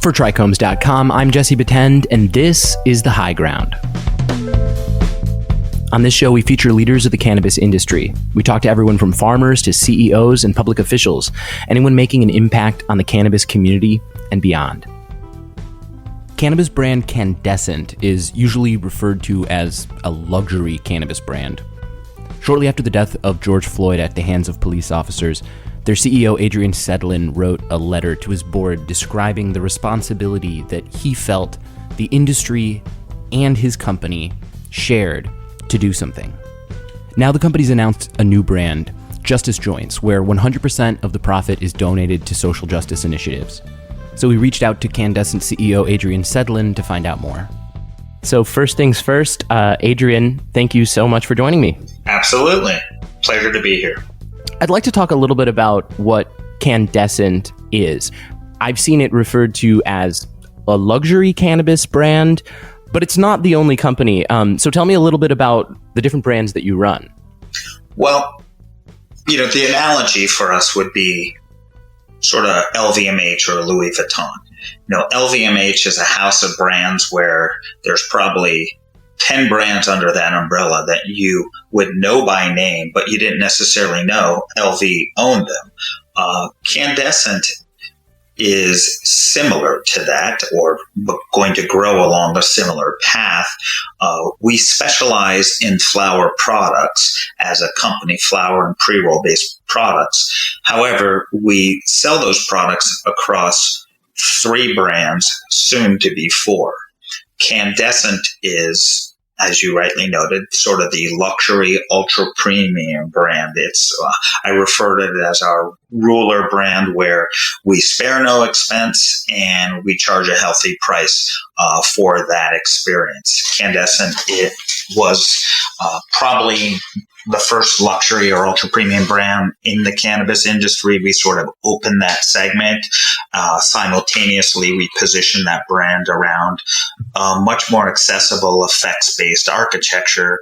For Trichomes.com, I'm Jesse Batend, and this is The High Ground. On this show, we feature leaders of the cannabis industry. We talk to everyone from farmers to CEOs and public officials, anyone making an impact on the cannabis community and beyond. Cannabis brand Canndescent is usually referred to as a luxury cannabis brand. Shortly after the death of George Floyd at the hands of police officers, their CEO, Adrian Sedlin, wrote a letter to his board describing the responsibility that he felt the industry and his company shared to do something. Now the company's announced a new brand, Justice Joints, where 100% of the profit is donated to social justice initiatives. So we reached out to Canndescent CEO Adrian Sedlin to find out more. So first things first, Adrian, thank you so much for joining me. Absolutely. Pleasure to be here. I'd like to talk a little bit about what Canndescent is. I've seen it referred to as a luxury cannabis brand, but it's not the only company. So tell me a little bit about the different brands that you run. Well, the analogy for us would be sort of LVMH or Louis Vuitton. LVMH is a house of brands where there's probably 10 brands under that umbrella that you would know by name, but you didn't necessarily know LV owned them. Canndescent is similar to that, or going to grow along a similar path. We specialize in flower products as a company, flower and pre-roll based products. However, we sell those products across 3 brands, soon to be 4. Canndescent is, as you rightly noted, sort of the luxury ultra premium brand. I refer to it as our ruler brand, where we spare no expense and we charge a healthy price for that experience. Canndescent, it was probably the first luxury or ultra premium brand in the cannabis industry. We sort of opened that segment. Simultaneously, we positioned that brand around much more accessible effects-based architecture.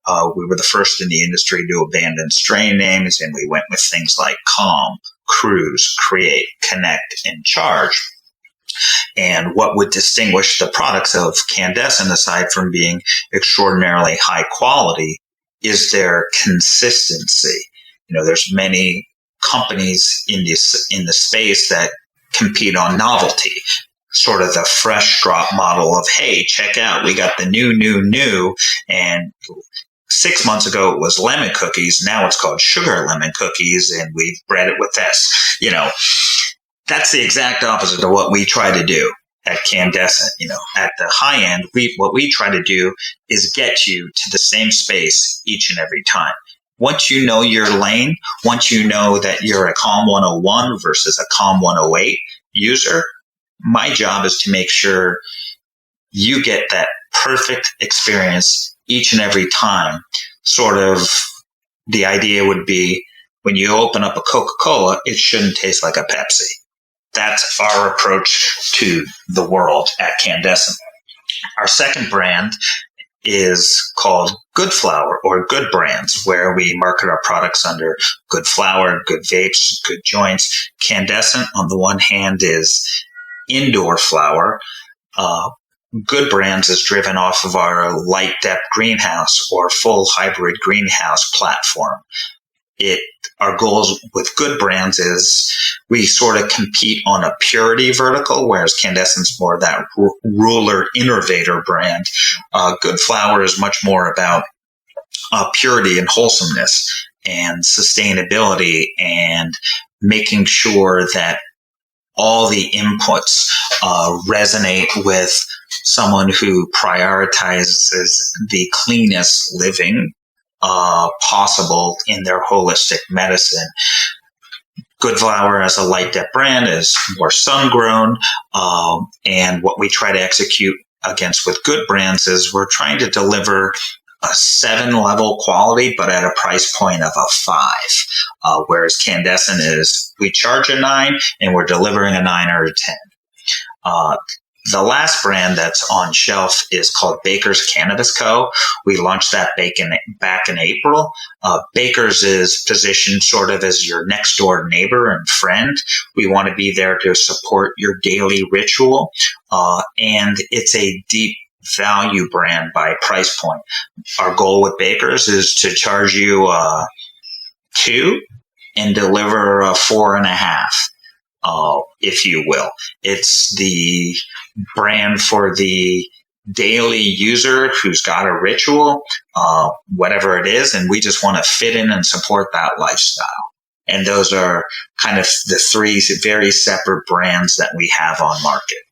We were the first in the industry to abandon strain names, and we went with things like Calm, Cruise, Create, Connect, and Charge. And what would distinguish the products of Canndescent, aside from being extraordinarily high quality, is their consistency. There's many companies in the space that compete on novelty, sort of the fresh drop model of, hey, check out, we got the new, and 6 months ago it was lemon cookies, now it's called sugar lemon cookies, and we've bred it with this. That's the exact opposite of what we try to do at Canndescent. At the high end, what we try to do is get you to the same space each and every time. Once you know your lane, once you know that you're a Calm 101 versus a Calm 108 user, my job is to make sure you get that perfect experience each and every time. Sort of the idea would be, when you open up a Coca-Cola, it shouldn't taste like a Pepsi. That's our approach to the world at Canndescent. Our second brand is called Good Flower, or Good Brands, where we market our products under Good Flower, Good Vapes, Good Joints. Canndescent, on the one hand, is indoor flower. Good Brands is driven off of our light depth greenhouse or full hybrid greenhouse platform. Our goals with Good Brands is we sort of compete on a purity vertical, whereas Canndescent's more that ruler innovator brand. Good Flower is much more about purity and wholesomeness and sustainability, and making sure that all the inputs resonate with someone who prioritizes the cleanest living possible in their holistic medicine. Good Flower, as a light depth brand, is more sun-grown, and what we try to execute against with Good Brands is we're trying to deliver a 7-level quality, but at a price point of a 5. Whereas Canndescent is, we charge a 9 and we're delivering a 9 or a 10. The last brand that's on shelf is called Baker's Cannabis Co. We launched that back in April. Baker's is positioned sort of as your next door neighbor and friend. We want to be there to support your daily ritual. And it's a deep value brand by price point. Our goal with Baker's is to charge you $2 and deliver a $4.5. If you will. It's the brand for the daily user who's got a ritual, whatever it is, and we just want to fit in and support that lifestyle. And those are kind of the three very separate brands that we have on market.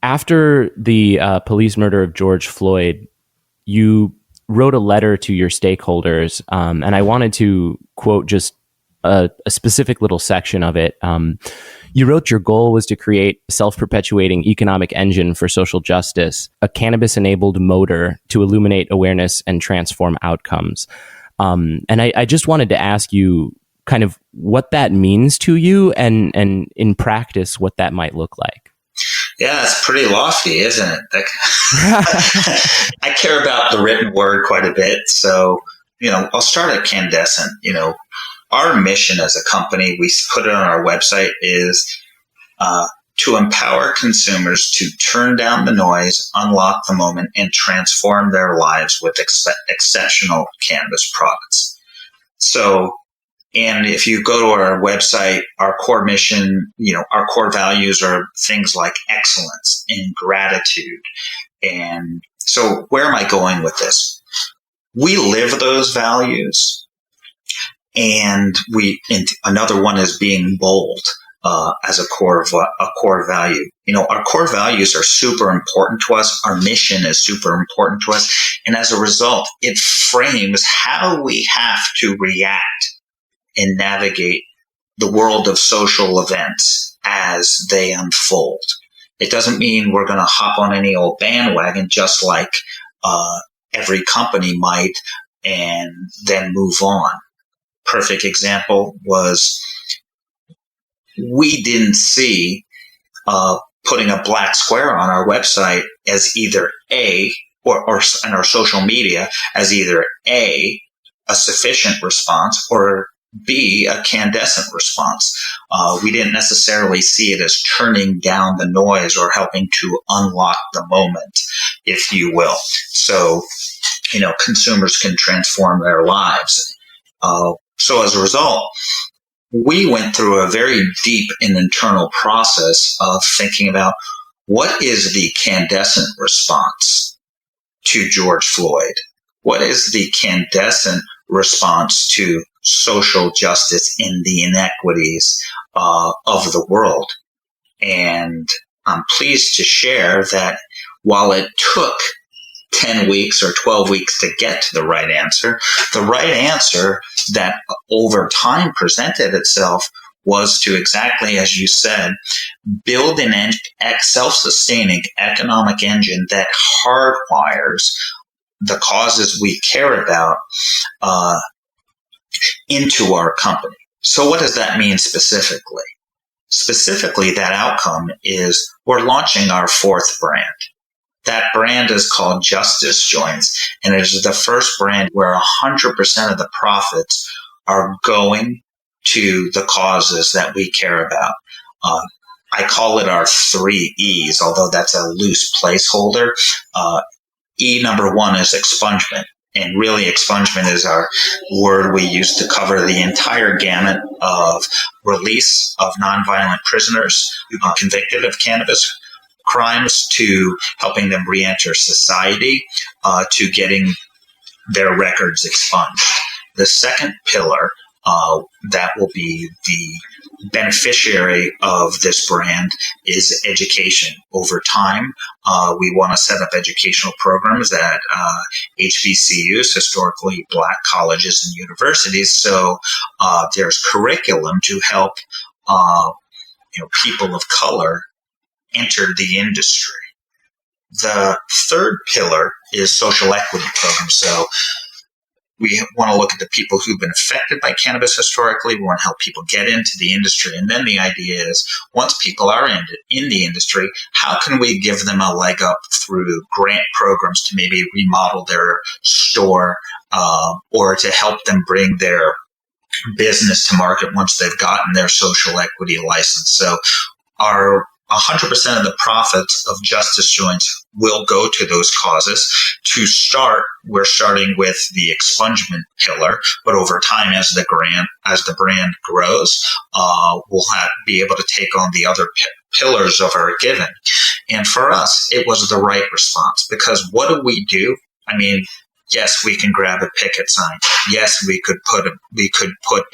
After the police murder of George Floyd, you wrote a letter to your stakeholders, and I wanted to quote just a specific little section of it. You wrote your goal was to create a self-perpetuating economic engine for social justice, a cannabis-enabled motor to illuminate awareness and transform outcomes. And I just wanted to ask you kind of what that means to you and in practice, what that might look like. Yeah, it's pretty lofty, isn't it? I care about the written word quite a bit. So, I'll start at Canndescent. Our mission as a company, we put it on our website, is to empower consumers to turn down the noise, unlock the moment, and transform their lives with exceptional cannabis products. So, and if you go to our website, our core mission, our core values are things like excellence and gratitude. And so where am I going with this? We live those values. And another one is being bold as a core value. Our core values are super important to us. Our mission is super important to us. And as a result, it frames how we have to react and navigate the world of social events as they unfold. It doesn't mean we're going to hop on any old bandwagon just like every company might and then move on. Perfect example was we didn't see putting a black square on our website as either or on our social media as either a sufficient response or B, a Canndescent response. We didn't necessarily see it as turning down the noise or helping to unlock the moment, if you will. So, consumers can transform their lives. So as a result, we went through a very deep and internal process of thinking about what is the Canndescent response to George Floyd? What is the Canndescent response to social justice and the inequities of the world? And I'm pleased to share that while it took 10 weeks or 12 weeks to get to the right answer that over time presented itself was to, exactly as you said, build an self-sustaining economic engine that hardwires the causes we care about into our company. So what does that mean specifically? Specifically, that outcome is we're launching our fourth brand. That brand is called Justice Joints, and it is the first brand where 100% of the profits are going to the causes that we care about. I call it our 3 E's, although that's a loose placeholder. E number 1 is expungement. And really, expungement is our word we use to cover the entire gamut of release of nonviolent prisoners convicted of cannabis crimes, to helping them re-enter society, to getting their records expunged. The second pillar that will be the beneficiary of this brand is education. Over time, we want to set up educational programs at HBCUs, historically Black colleges and universities. So there's curriculum to help people of color enter the industry. The third pillar is social equity programs. So we want to look at the people who've been affected by cannabis historically. We want to help people get into the industry. And then the idea is, once people are in the industry, how can we give them a leg up through grant programs to maybe remodel their store, or to help them bring their business to market once they've gotten their social equity license. So our 100% of the profits of Justice Joints will go to those causes. To start, we're starting with the expungement pillar, but over time, as the brand grows, we'll be able to take on the other pillars of our giving. And for us, it was the right response, because what do we do? I mean, yes, we can grab a picket sign. Yes, we could put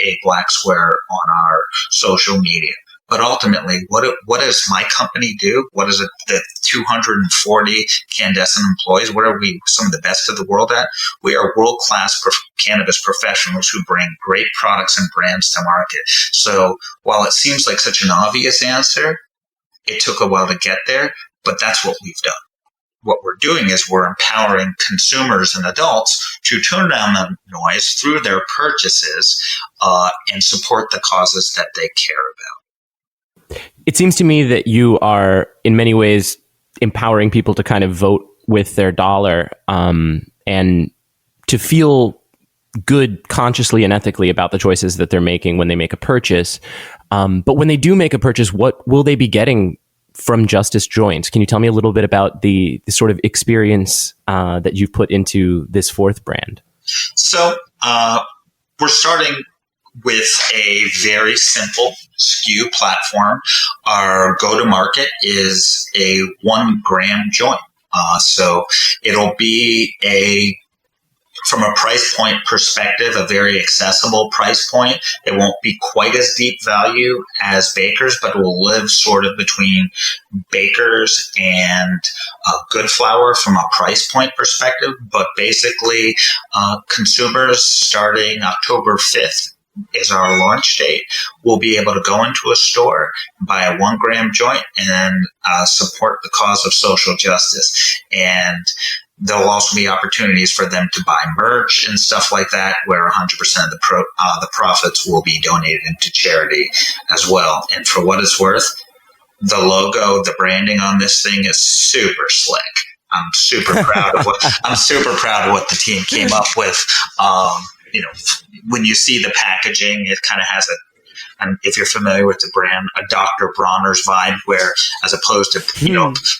a black square on our social media. But ultimately, what does my company do? What is it, the 240 Canndescent employees? What are we, some of the best of the world at? We are world-class cannabis professionals who bring great products and brands to market. So while it seems like such an obvious answer, it took a while to get there, but that's what we've done. What we're doing is we're empowering consumers and adults to turn down the noise through their purchases and support the causes that they care about. It seems to me that you are, in many ways, empowering people to kind of vote with their dollar, and to feel good consciously and ethically about the choices that they're making when they make a purchase. But when they do make a purchase, what will they be getting from Justice Joints? Can you tell me a little bit about the sort of experience that you've put into this fourth brand? So we're starting with a very simple SKU platform. Our go-to-market is a 1 gram joint. So it'll be from a price point perspective, a very accessible price point. It won't be quite as deep value as Baker's, but it will live sort of between Baker's and Good Flower from a price point perspective. But basically, consumers starting October 5th is our launch date, we'll be able to go into a store, buy a 1 gram joint, and support the cause of social justice. And there'll also be opportunities for them to buy merch and stuff like that, where 100% of the profits will be donated into charity as well. And for what it's worth, the logo, the branding on this thing is super slick. I'm super proud of what the team came up with. When you see the packaging, it kind of has and if you're familiar with the brand, a Dr. Bronner's vibe, where as opposed to,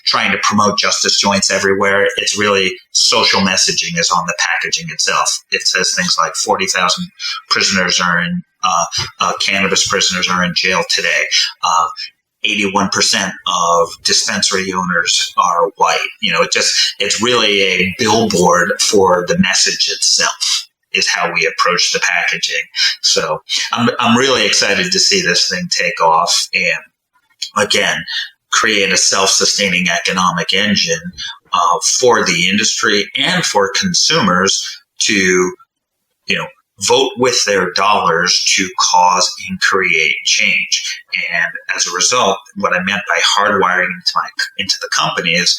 trying to promote Justice Joints everywhere, it's really social messaging is on the packaging itself. It says things like 40,000 prisoners are in, cannabis prisoners are in jail today. 81% of dispensary owners are white. It's really a billboard for the message itself, is how we approach the packaging. So I'm really excited to see this thing take off and, again, create a self-sustaining economic engine for the industry and for consumers to, vote with their dollars to cause and create change. And as a result, what I meant by hardwiring into the company is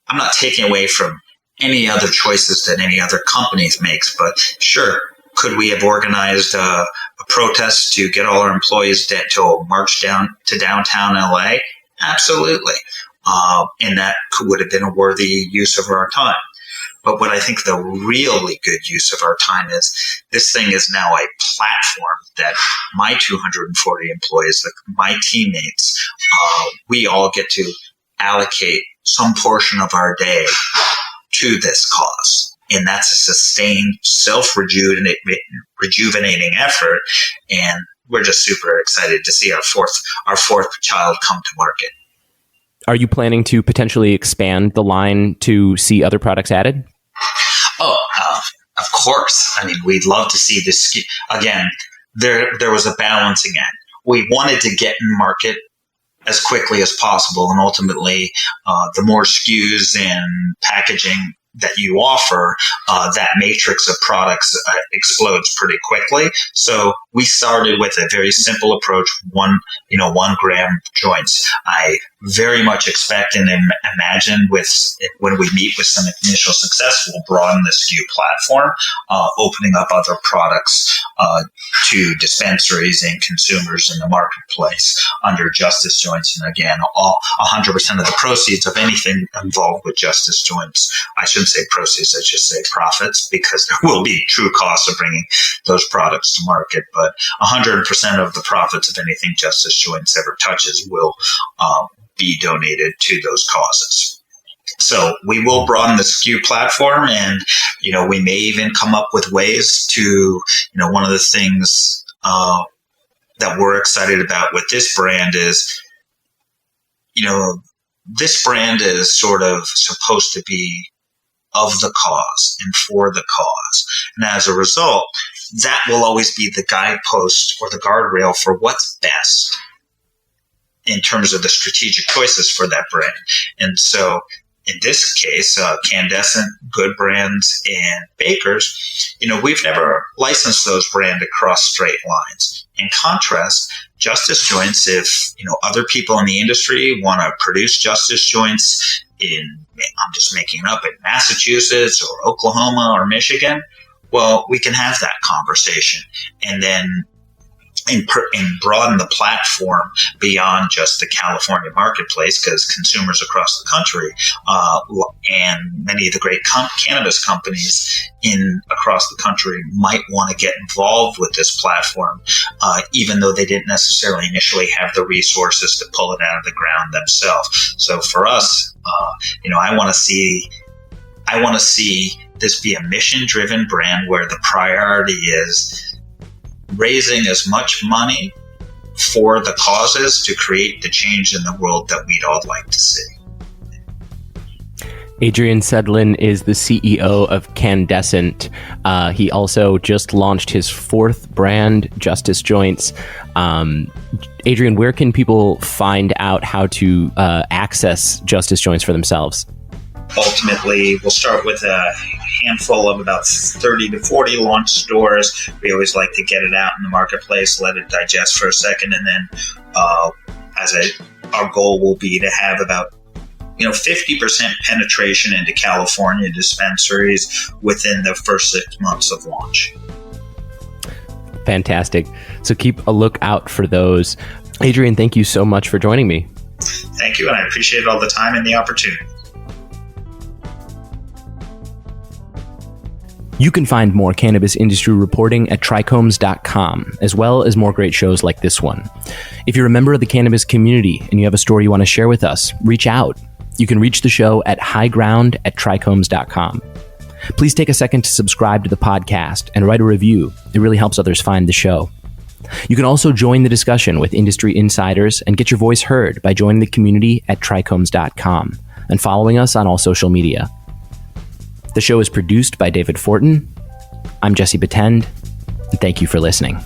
I'm not taking away from any other choices that any other company makes, but sure, could we have organized a protest to get all our employees to march down to downtown LA? Absolutely. And that would have been a worthy use of our time. But what I think the really good use of our time is, this thing is now a platform that my 240 employees, my teammates, we all get to allocate some portion of our day to this cause. And that's a sustained, self-rejuvenating effort. And we're just super excited to see our fourth child come to market. Are you planning to potentially expand the line to see other products added? Oh, of course. I mean, we'd love to see this. Again, there was a balancing act. We wanted to get in market as quickly as possible, and ultimately, the more SKUs and packaging that you offer, that matrix of products explodes pretty quickly. So we started with a very simple approach: 1 gram joints. I very much expect and imagine when we meet with some initial success, we'll broaden the SKU platform, opening up other products to dispensaries and consumers in the marketplace under Justice Joints. And again, 100% of the proceeds of anything involved with Justice Joints, I shouldn't say proceeds, I should say profits, because there will be true costs of bringing those products to market, but 100% of the profits of anything Justice Joints ever touches will be donated to those causes. So we will broaden the SKU platform, and we may even come up with ways to, one of the things that we're excited about with this brand is, this brand is sort of supposed to be of the cause and for the cause, and as a result, that will always be the guidepost or the guardrail for what's best in terms of the strategic choices for that brand. And so in this case, Canndescent, Good Brands, and Bakers, we've never licensed those brands across straight lines. In contrast, Justice Joints, if, other people in the industry want to produce Justice Joints I'm just making it up, in Massachusetts or Oklahoma or Michigan, well, we can have that conversation and then and broaden the platform beyond just the California marketplace, because consumers across the country and many of the great cannabis companies across the country might want to get involved with this platform, even though they didn't necessarily initially have the resources to pull it out of the ground themselves. So for us, I want to see this be a mission-driven brand where the priority is raising as much money for the causes to create the change in the world that we'd all like to see. Adrian Sedlin is the CEO of Canndescent. He also just launched his fourth brand, Justice Joints. Adrian, where can people find out how to access Justice Joints for themselves? Ultimately, we'll start with a handful of about 30 to 40 launch stores. We always like to get it out in the marketplace, let it digest for a second, and then our goal will be to have about 50% penetration into California dispensaries within the first 6 months of launch. Fantastic. So keep a lookout for those. Adrian, thank you so much for joining me. Thank you, and I appreciate all the time and the opportunity. You can find more cannabis industry reporting at trichomes.com, as well as more great shows like this one. If you're a member of the cannabis community and you have a story you want to share with us, reach out. You can reach the show at highground at trichomes.com. Please take a second to subscribe to the podcast and write a review. It really helps others find the show. You can also join the discussion with industry insiders and get your voice heard by joining the community at trichomes.com and following us on all social media. The show is produced by David Fortin. I'm Jesse Batend, and thank you for listening.